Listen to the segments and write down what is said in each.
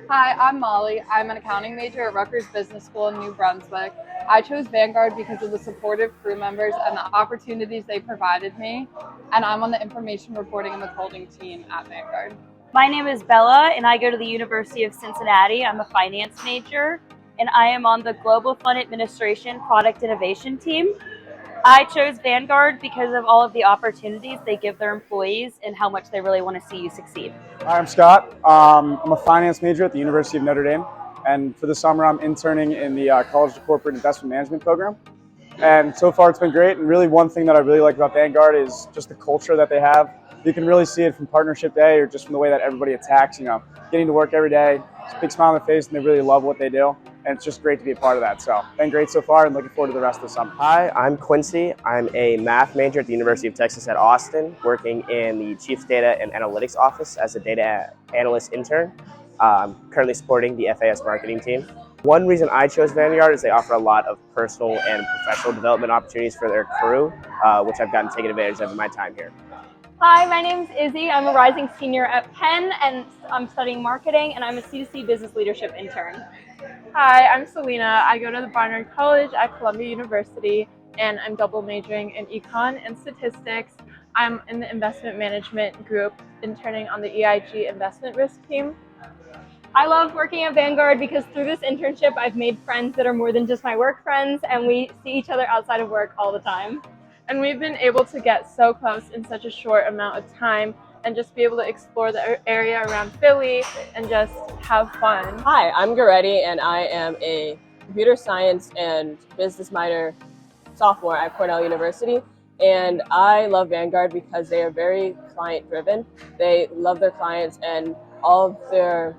Hi, I'm Molly. I'm an accounting major at Rutgers Business School in New Brunswick. I chose Vanguard because of the supportive crew members and the opportunities they provided me, and I'm on the information reporting and withholding team at Vanguard. My name is Bella, and I go to the University of Cincinnati. I'm a finance major, and I am on the Global Fund Administration Product Innovation team. I chose Vanguard because of all of the opportunities they give their employees and how much they really want to see you succeed. Hi, I'm Scott. I'm a finance major at the University of Notre Dame, and for the summer I'm interning in the College of Corporate Investment Management program. And so far it's been great, and really one thing that I really like about Vanguard is just the culture that they have. You can really see it from partnership day or just from the way that everybody attacks, getting to work every day, just a big smile on their face, and they really love what they do. And it's just great to be a part of that. So, been great so far and looking forward to the rest of the summer. Hi, I'm Quincy. I'm a math major at the University of Texas at Austin, working in the Chief Data and Analytics Office as a data analyst intern. I'm currently supporting the FAS marketing team. One reason I chose Vanguard is they offer a lot of personal and professional development opportunities for their crew, which I've gotten taken advantage of in my time here. Hi, my name's Izzy. I'm a rising senior at Penn, and I'm studying marketing, and I'm a C2C business leadership intern. Hi, I'm Selena. I go to the Barnard College at Columbia University, and I'm double majoring in econ and statistics. I'm in the investment management group, interning on the EIG investment risk team. I love working at Vanguard because through this internship, I've made friends that are more than just my work friends, and we see each other outside of work all the time. And we've been able to get so close in such a short amount of time and just be able to explore the area around Philly and just have fun. Hi, I'm Goretti, and I am a computer science and business minor sophomore at Cornell University. And I love Vanguard because they are very client driven. They love their clients, and all of their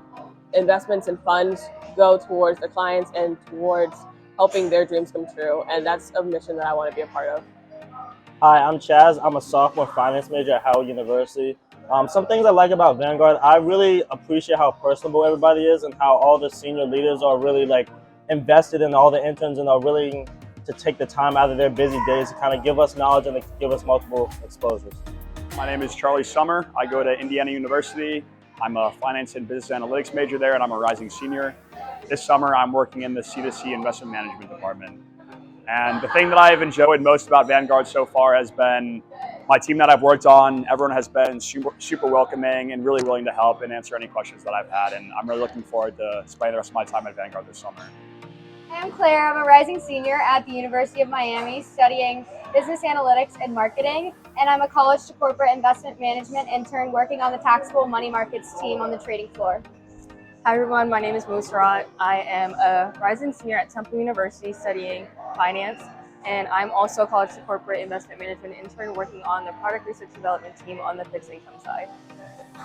investments and funds go towards their clients and towards helping their dreams come true. And that's a mission that I want to be a part of. Hi, I'm Chaz. I'm a sophomore finance major at Howard University. Some things I like about Vanguard, I really appreciate how personable everybody is and how all the senior leaders are really invested in all the interns and are willing to take the time out of their busy days to kind of give us knowledge and give us multiple exposures. My name is Charlie Summer. I go to Indiana University. I'm a finance and business analytics major there, and I'm a rising senior. This summer, I'm working in the C2C investment management department. And the thing that I've enjoyed most about Vanguard so far has been my team that I've worked on. Everyone has been super welcoming and really willing to help and answer any questions that I've had. And I'm really looking forward to spending the rest of my time at Vanguard this summer. Hi, I'm Claire. I'm a rising senior at the University of Miami studying business analytics and marketing. And I'm a college to corporate investment management intern working on the taxable money markets team on the trading floor. Hi everyone, my name is Musrat. I am a rising senior at Temple University studying finance, and I'm also a college to corporate investment management intern working on the product research development team on the fixed income side.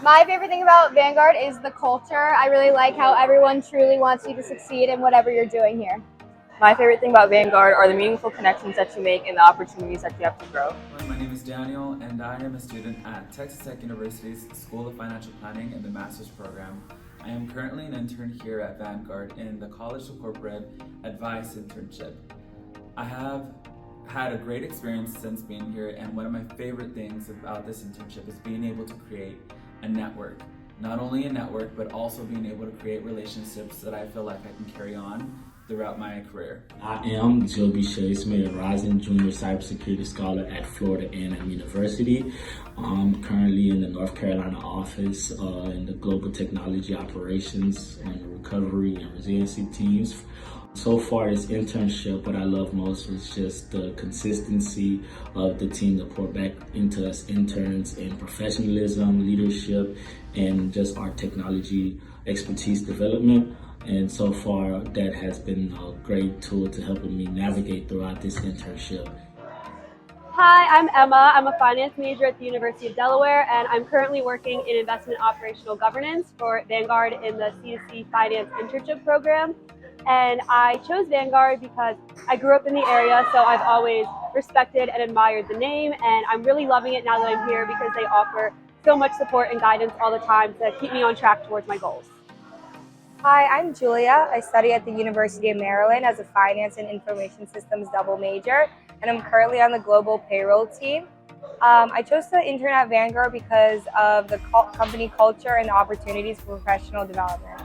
My favorite thing about Vanguard is the culture. I really like how everyone truly wants you to succeed in whatever you're doing here. My favorite thing about Vanguard are the meaningful connections that you make and the opportunities that you have to grow. My name is Daniel, and I am a student at Texas Tech University's School of Financial Planning in the Master's Program. I am currently an intern here at Vanguard in the College of Corporate Advice internship. I have had a great experience since being here, and one of my favorite things about this internship is being able to create a network. Not only a network, but also being able to create relationships that I feel like I can carry on throughout my career. I am Joby Shasmay, a rising junior cybersecurity scholar at Florida A&M University. I'm currently in the North Carolina office in the global technology operations and recovery and resiliency teams. So far, this internship, what I love most was just the consistency of the team that pour back into us interns in professionalism, leadership, and just our technology expertise development. And so far, that has been a great tool to helping me navigate throughout this internship. Hi, I'm Emma. I'm a finance major at the University of Delaware, and I'm currently working in investment operational governance for Vanguard in the C2C finance internship program. And I chose Vanguard because I grew up in the area, so I've always respected and admired the name, and I'm really loving it now that I'm here because they offer so much support and guidance all the time to keep me on track towards my goals. Hi, I'm Julia. I study at the University of Maryland as a finance and information systems double major, and I'm currently on the global payroll team. I chose to intern at Vanguard because of the company culture and the opportunities for professional development.